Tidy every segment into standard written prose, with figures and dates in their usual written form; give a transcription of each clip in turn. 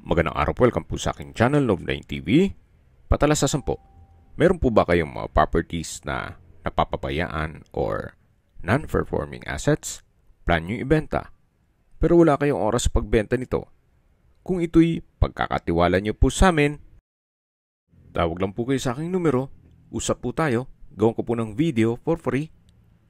Magandang araw po, welcome po sa aking channel, Love9 TV. Patalasasan po, meron po ba kayong mga properties na napapabayaan or non-performing assets? Plan nyo ibenta, pero wala kayong oras sa pagbenta nito. Kung ito'y pagkakatiwala nyo po sa amin, tawag lang po kayo sa aking numero, usap po tayo, gawin ko po ng video for free.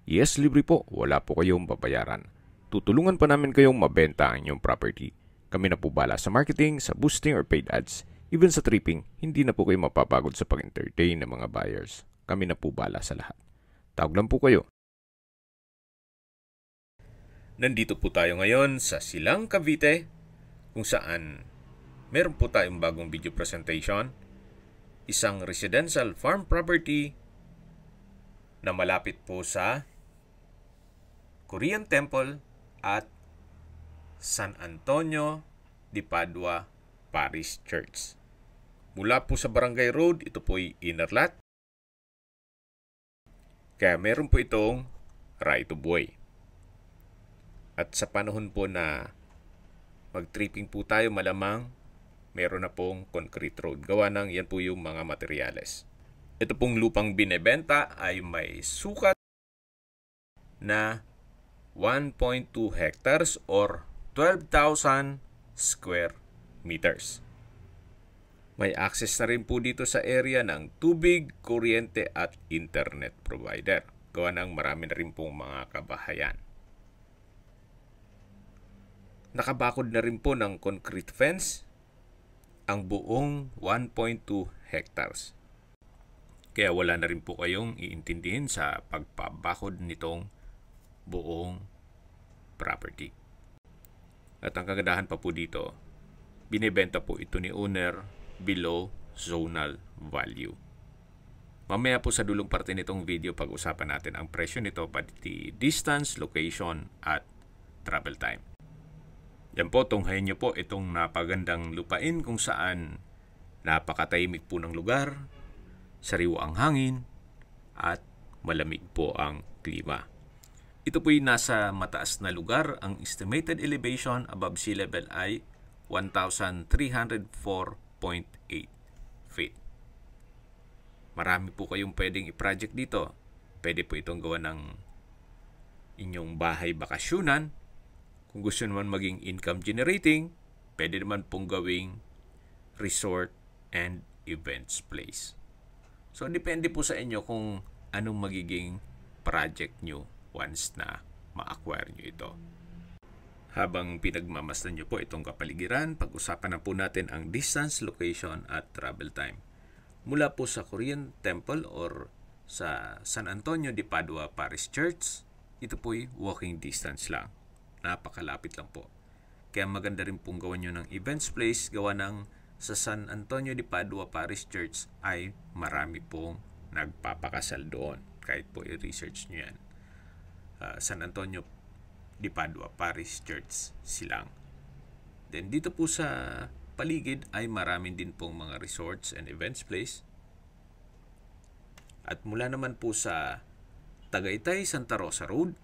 Yes, libre po, wala po kayong babayaran. Tutulungan pa namin kayong mabenta ang inyong property. Kami na po bala sa marketing, sa boosting or paid ads. Even sa tripping, hindi na po kayo mapapagod sa pag-entertain ng mga buyers. Kami na po bala sa lahat. Tawag lang po kayo. Nandito po tayo ngayon sa Silang, Cavite, kung saan meron po tayong bagong video presentation. Isang residential farm property na malapit po sa Korean Temple at San Antonio de Padua Parish Church. Mula po sa Barangay Road, ito po ay inner lot. Kaya meron po itong right of way. At sa panahon po na mag-tripping po tayo, malamang meron na pong concrete road. Gawa ng yan po yung mga materyales. Ito pong lupang binebenta ay may sukat na 1.2 hectares or 12,000 square meters. May access na rin po dito sa area ng tubig, kuryente at internet provider. Gawa ng marami na rin pong mga kabahayan. Nakabakod na rin po ng concrete fence ang buong 1.2 hectares. Kaya wala na rin po kayong iintindihin sa pagpabakod nitong buong property. At ang kagandahan pa po dito, binibenta po ito ni owner below zonal value. Mamaya po sa dulong parte nitong video, pag-usapan natin ang presyo nito, pati distance, location, at travel time. Yan po, tunghayin nyo po itong napagandang lupain kung saan napakatahimik po ng lugar, sariwa ang hangin, at malamig po ang klima. Ito po'y nasa mataas na lugar. Ang estimated elevation above sea level ay 1,304.8 feet. Marami po kayong pwedeng i-project dito. Pwede po itong gawa ng inyong bahay bakasyunan. Kung gusto naman maging income generating, pwede naman pong gawing resort and events place. So, depende po sa inyo kung anong magiging project nyo once na ma-acquire nyo ito. Habang pinagmamasdan nyo po itong kapaligiran, pag-usapan na po natin ang distance, location at travel time. Mula po sa Korean Temple or sa San Antonio de Padua Parish Church, ito po'y walking distance lang. Napakalapit lang po. Kaya maganda rin pong gawa nyo ng events place, gawa ng sa San Antonio de Padua Parish Church ay marami pong nagpapakasal doon. Kahit po i-research nyo yan. San Antonio de Padua Parish Church, Silang. Then dito po sa paligid ay maraming din pong mga resorts and events place. At mula naman po sa Tagaytay Santa Rosa Road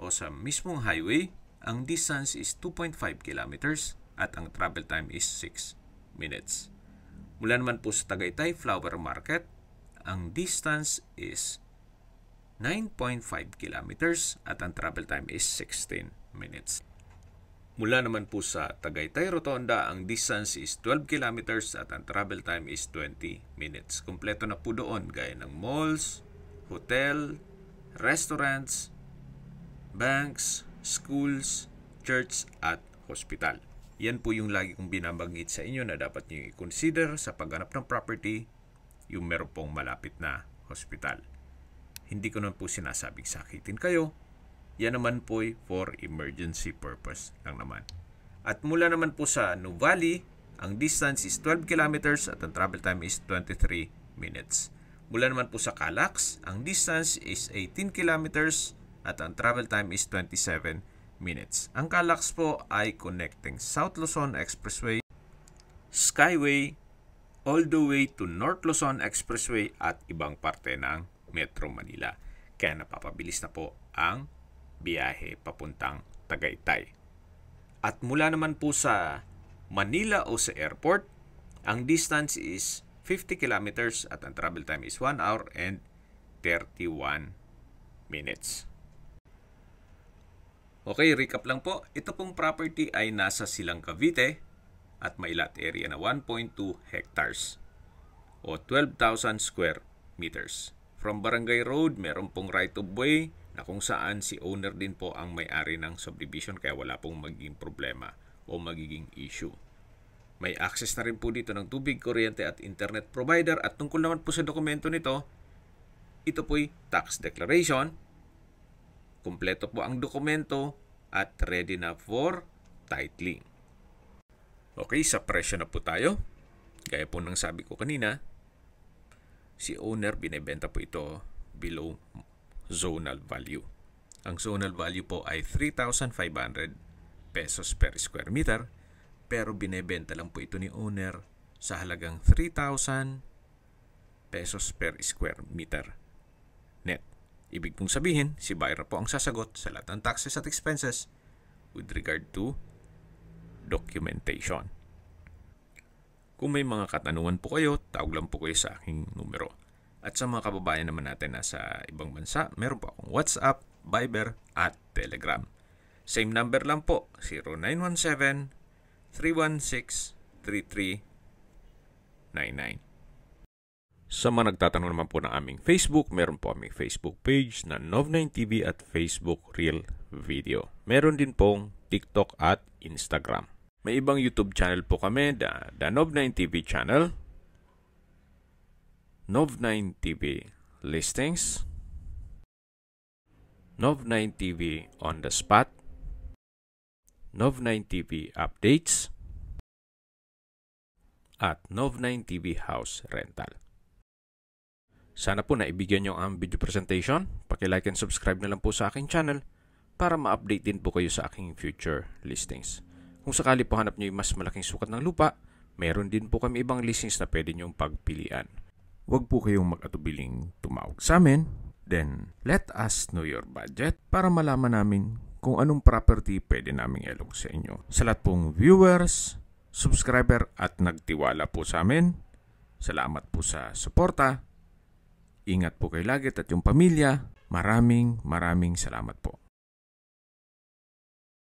o sa mismong highway, ang distance is 2.5 kilometers at ang travel time is 6 minutes. Mula naman po sa Tagaytay Flower Market, ang distance is 9.5 kilometers at ang travel time is 16 minutes. Mula naman po sa Tagaytay Rotonda, ang distance is 12 kilometers at ang travel time is 20 minutes. Kompleto na po doon gaya ng malls, hotel, restaurants, banks, schools, church at hospital. Yan po yung lagi kong binabanggit sa inyo na dapat nyo i-consider sa paghanap ng property, yung meron pong malapit na hospital. Hindi ko naman po sinasabing sakitin kayo. Yan naman po for emergency purpose lang naman. At mula naman po sa Nuvali, ang distance is 12 kilometers at ang travel time is 23 minutes. Mula naman po sa Calax, ang distance is 18 kilometers at ang travel time is 27 minutes. Ang Calax po ay connecting South Luzon Expressway, Skyway, all the way to North Luzon Expressway at ibang parte ng Metro Manila. Kaya napapabilis na po ang biyahe papuntang Tagaytay. At mula naman po sa Manila o sa airport, ang distance is 50 kilometers at ang travel time is 1 hour and 31 minutes. Okay, recap lang po. Ito pong property ay nasa Silang Cavite at may lot area na 1.2 hectares o 12,000 square meters. From Barangay Road, meron pong right of way na kung saan si owner din po ang may-ari ng subdivision kaya wala pong magiging problema o magiging issue. May access na rin po dito ng tubig, kuryente at internet provider at tungkol naman po sa dokumento nito, ito po'y tax declaration. Kumpleto po ang dokumento at ready na for titling. Okay, sa presyo na po tayo. Gaya po ng sabi ko kanina, si owner binebenta po ito below zonal value. Ang zonal value po ay 3,500 pesos per square meter, pero binebenta lang po ito ni owner sa halagang 3,000 pesos per square meter net. Ibig pong sabihin, si buyer po ang sasagot sa lahat ng taxes at expenses with regard to documentation. Kung may mga katanungan po kayo, tawag lang po kayo sa aking numero. At sa mga kababayan naman natin na sa ibang bansa, meron po akong WhatsApp, Viber, at Telegram. Same number lang po, 0917-316-3399. Sa mga nagtatanong naman po ng aming Facebook, meron po aming Facebook page na Nov9TV at Facebook Real Video. Meron din pong TikTok at Instagram. May ibang YouTube channel po kami, the Nov9TV channel, Nov9TV Listings, Nov9TV On The Spot, Nov9TV Updates, at Nov9TV House Rental. Sana po naibigyan nyo ang video presentation. Paki-like and subscribe na lang po sa aking channel para ma-update din po kayo sa aking future listings. Kung sakali po hanap nyo yung mas malaking sukat ng lupa, meron din po kami ibang listings na pwede nyong pagpilian. Huwag po kayong mag-atubiling tumawag sa amin. Then, let us know your budget para malaman namin kung anong property pwede naming ilog sa inyo. Sa lahat pong viewers, subscriber at nagtiwala po sa amin, salamat po sa suporta. Ingat po kayo lagi at yung pamilya. Maraming salamat po.